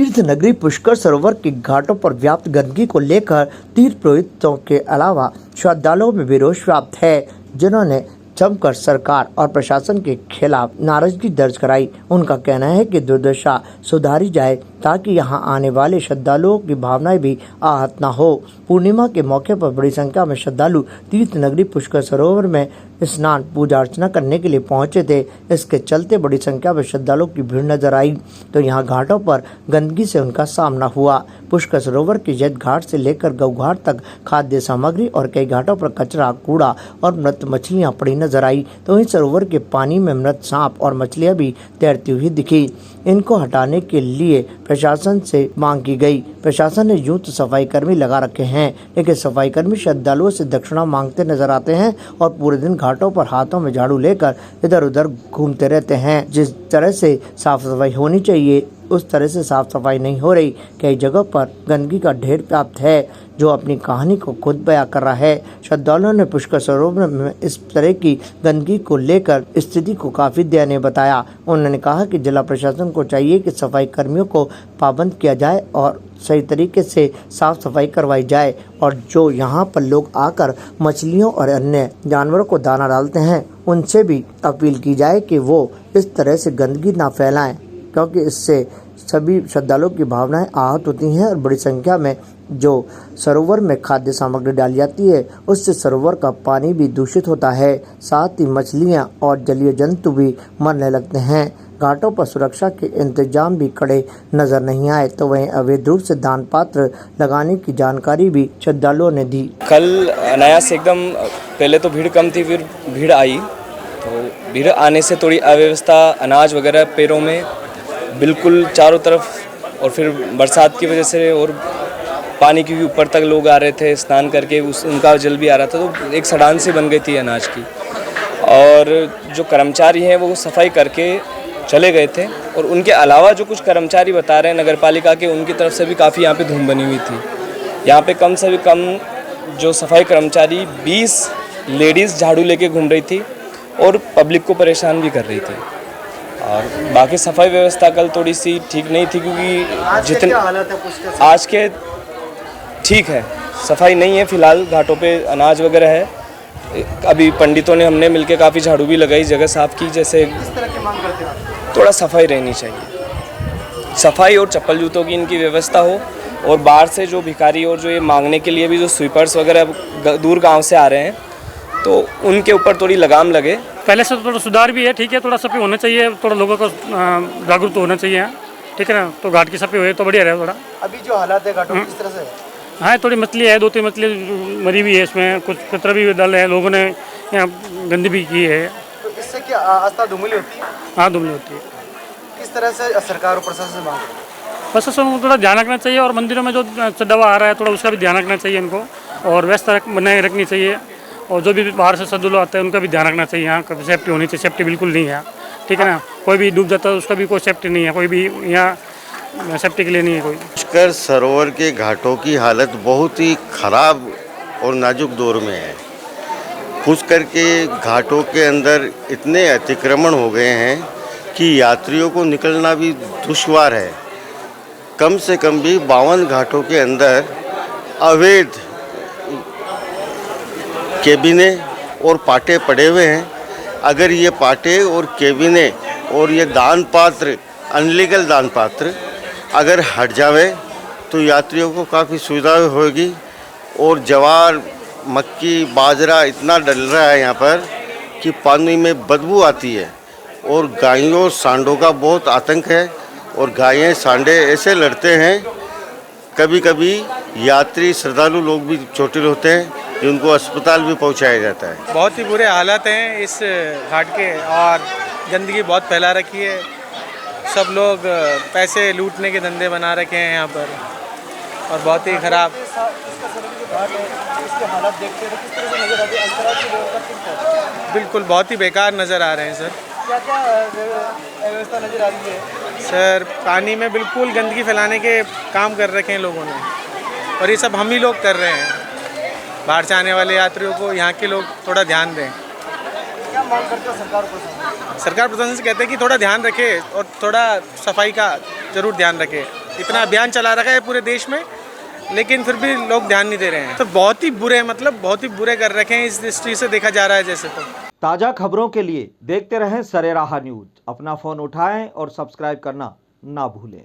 तीर्थ नगरी पुष्कर सरोवर के घाटों पर व्याप्त गंदगी को लेकर तीर्थ पुरोहितों के अलावा श्रद्धालुओं में भी रोष व्याप्त है, जिन्होंने जमकर सरकार और प्रशासन के खिलाफ नाराजगी दर्ज कराई। उनका कहना है कि दुर्दशा सुधारी जाए ताकि यहां आने वाले श्रद्धालुओं की भावनाएं भी आहत न हो। पूर्णिमा के मौके पर बड़ी संख्या में श्रद्धालु तीर्थ नगरी पुष्कर सरोवर में स्नान पूजा अर्चना करने के लिए पहुंचे थे। इसके चलते बड़ी संख्या में श्रद्धालुओं की भीड़ नजर आई तो यहां घाटों पर गंदगी से उनका सामना हुआ। पुष्कर सरोवर के जैत घाट से लेकर गौ घाट तक खाद्य सामग्री और कई घाटों पर कचरा, कूड़ा और मृत मछलियां पड़ी नजर आई तो वहीं सरोवर के पानी में मृत सांप और मछलियां भी तैरती हुई दिखी। इनको हटाने के लिए प्रशासन से मांग की गई। प्रशासन ने यूं तो सफाई कर्मी लगा रखे हैं, लेकिन सफाई कर्मी श्रद्धालुओं से दक्षिणा मांगते नजर आते हैं और पूरे दिन घाटों पर हाथों में झाड़ू लेकर इधर उधर घूमते रहते हैं। जिस तरह से साफ सफाई होनी चाहिए उस तरह से साफ सफाई नहीं हो रही। कई जगहों पर गंदगी का ढेर व्याप्त है जो अपनी कहानी को खुद बयां कर रहा है। श्रद्धालुओं ने पुष्कर सरोवर में इस तरह की गंदगी को लेकर स्थिति को काफी दयनीय बताया। उन्होंने कहा कि जिला प्रशासन को चाहिए कि सफाई कर्मियों को पाबंद किया जाए और सही तरीके से साफ सफाई करवाई जाए और जो यहाँ पर लोग आकर मछलियों और अन्य जानवरों को दाना डालते हैं उनसे भी अपील की जाए कि वो इस तरह से गंदगी ना फैलाएं, क्योंकि इससे सभी श्रद्धालुओं की भावनाएं आहत होती हैं और बड़ी संख्या में जो सरोवर में खाद्य सामग्री डाली जाती है उससे सरोवर का पानी भी दूषित होता है। साथ ही मछलियां और जलीय जंतु भी मरने लगते हैं। घाटों पर सुरक्षा के इंतजाम भी कड़े नजर नहीं आए तो वहीं अवैध रूप से दान पात्र लगाने की जानकारी भी श्रद्धालुओं ने दी। कल अनायास एकदम पहले तो भीड़ कम थी, फिर भीड़ आई तो भीड़ आने से थोड़ी अव्यवस्था, अनाज वगैरह पैरों में बिल्कुल चारों तरफ, और फिर बरसात की वजह से और पानी के ऊपर तक लोग आ रहे थे स्नान करके, उनका जल भी आ रहा था तो एक सड़ान सी बन गई थी अनाज की। और जो कर्मचारी हैं वो सफाई करके चले गए थे और उनके अलावा जो कुछ कर्मचारी बता रहे हैं नगर पालिका के, उनकी तरफ से भी काफ़ी यहाँ पे धूम बनी हुई थी। यहाँ पे कम से भी कम जो सफाई कर्मचारी 20 लेडीज़ झाड़ू लेके घूम रही थी और पब्लिक को परेशान भी कर रही थी। और बाकी सफाई व्यवस्था कल थोड़ी सी ठीक नहीं थी, क्योंकि जितने आज के ठीक है, सफाई नहीं है फिलहाल, घाटों पे अनाज वगैरह है। अभी पंडितों ने हमने मिलके काफ़ी झाड़ू भी लगाई, जगह साफ़ की। जैसे थोड़ा सफाई रहनी चाहिए, सफाई और चप्पल जूतों की इनकी व्यवस्था हो, और बाहर से जो भिखारी और जो ये मांगने के लिए भी जो स्वीपर्स वगैरह दूर गांव से आ रहे हैं तो उनके ऊपर थोड़ी लगाम लगे। पहले से थोड़ा सुधार भी है, ठीक है, थोड़ा सफाई होना चाहिए, थोड़ा लोगों को जागरूक होना चाहिए, ठीक है ना। तो घाट की सफाई हुई तो बढ़िया रहे थोड़ा। अभी जो हालात है घाटों किस तरह से? हाँ, थोड़ी मछली है, 2-3 मछली मरी हुई है, इसमें कुछ कचरा भी डाला है, लोगों ने यहाँ गंदी भी की है। तो इससे क्या आस्था धुमिल होती है? हाँ, धुमिल होती है। किस तरह से सरकार और प्रशासन से मांग रहे हैं? प्रशासन को थोड़ा ध्यान रखना चाहिए और मंदिरों में जो दवा आ रहा है थोड़ा उसका भी ध्यान रखना चाहिए इनको, और व्यवस्था बनाए रखनी चाहिए। और जो भी बाहर से श्रद्धालु आते हैं उनका भी ध्यान रखना चाहिए। यहाँ का सेफ्टी होनी चाहिए, सेफ्टी बिल्कुल नहीं है, ठीक है ना। कोई भी डूब जाता है उसका भी कोई सेफ्टी नहीं है, कोई भी यहाँ सेफ्टी के लिए नहीं है कोई। पुष्कर सरोवर के घाटों की हालत बहुत ही खराब और नाजुक दौर में है। पुष्कर के घाटों के अंदर इतने अतिक्रमण हो गए हैं कि यात्रियों को निकलना भी दुश्वार है। कम से कम भी 52 घाटों के अंदर अवैध केबिने और पाटे पड़े हुए हैं। अगर ये पाटे और केबिने और ये दान पात्र, अनलीगल दान पात्र अगर हट जावे तो यात्रियों को काफ़ी सुविधा होगी। और ज्वार, मक्की, बाजरा इतना डल रहा है यहाँ पर कि पानी में बदबू आती है और गायों और सांडों का बहुत आतंक है। और गायें सांडे ऐसे लड़ते हैं, कभी कभी यात्री श्रद्धालु लोग भी चोटिल होते हैं, उनको अस्पताल भी पहुंचाया जाता है। बहुत ही बुरे हालात हैं इस घाट के और गंदगी बहुत फैला रखी है। सब लोग पैसे लूटने के धंधे बना रखे हैं यहाँ पर और बहुत ही खराब। बिल्कुल बहुत ही बेकार नज़र आ रहे हैं सर। क्या व्यवस्था नजर आ रही है? सर पानी में बिल्कुल गंदगी फैलाने के काम कर रखे हैं लोगों ने, और ये सब हम ही लोग कर रहे हैं। बाहर से आने वाले यात्रियों को यहाँ के लोग थोड़ा ध्यान दें। क्या मांग करते हो सरकार प्रशासन? सरकार प्रशासन से कहते हैं कि थोड़ा ध्यान रखे और थोड़ा सफाई का ज़रूर ध्यान रखे। इतना अभियान चला रखा है पूरे देश में, लेकिन फिर भी लोग ध्यान नहीं दे रहे हैं। तो बहुत ही बुरे, मतलब बहुत ही बुरे कर रखे हैं इस दृष्टि से देखा जा रहा है जैसे। तो ताज़ा खबरों के लिए देखते रहें सरेराह न्यूज। अपना फ़ोन उठाएं और सब्सक्राइब करना ना भूलें।